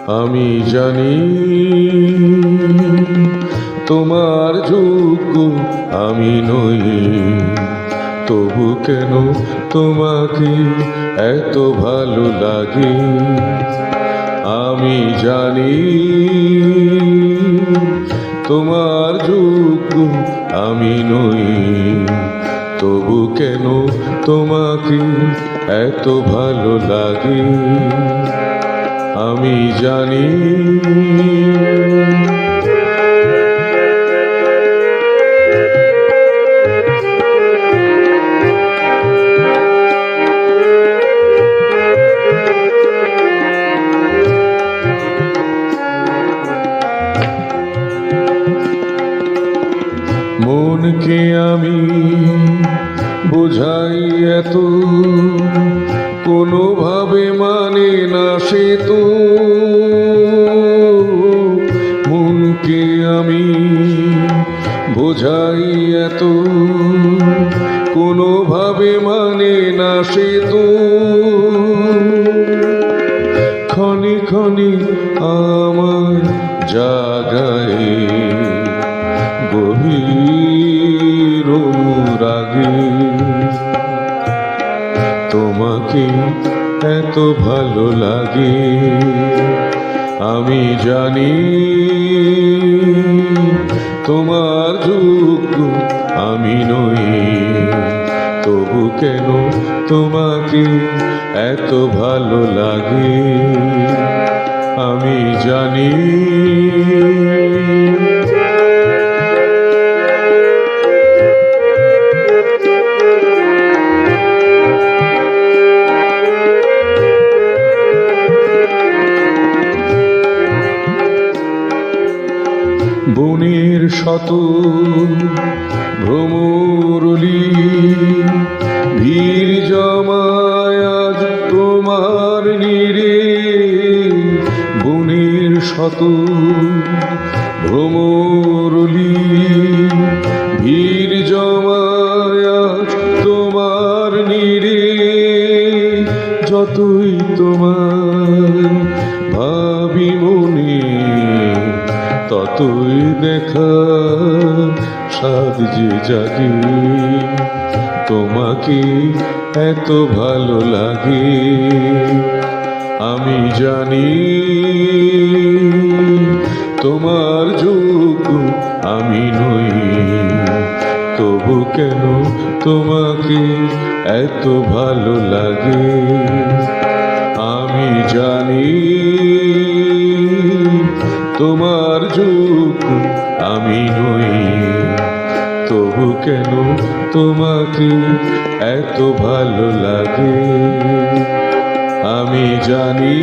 আমি জানি তোমার যোগ্য আমি নই, তবু কেন তোমাকে এত ভালো লাগে। আমি জানি তোমার যোগ্য আমি নই, তবু কেন তোমাকে এত ভালো লাগে। আমি জানি মনকে আমি বোঝাই এত, কোনোভাবে মানে না সে তো। মনকে আমি বোঝাই এত, কোনোভাবে মানে না সে তো। ক্ষণে ক্ষণে আমার জাগায় গভীর অনুরাগে, তোমাকে এত ভালো লাগে। আমি জানি তোমার যোগ্য আমি নই, তবু কেন তোমাকে এত ভালো লাগে। আমি জানি বনের শত ভ্রমরলি ভিড় জমায় আজ তোমার নীড়ে। বনের শত ভ্রমরলি ভিড় জমায় আজ তোমার নীড়ে। যতই তোমার ভাবি মনে, ততই দেখা সাদ যে জাগে। তোমাকে এত ভালো লাগে। আমি জানি তোমার যোগ্য আমি নই, তবু কেন তোমাকে এত ভালো লাগে। আমি জানি তোমার যোগ্য আমি নই, তবু কেন তোমাকে এত ভালো লাগে। আমি জানি।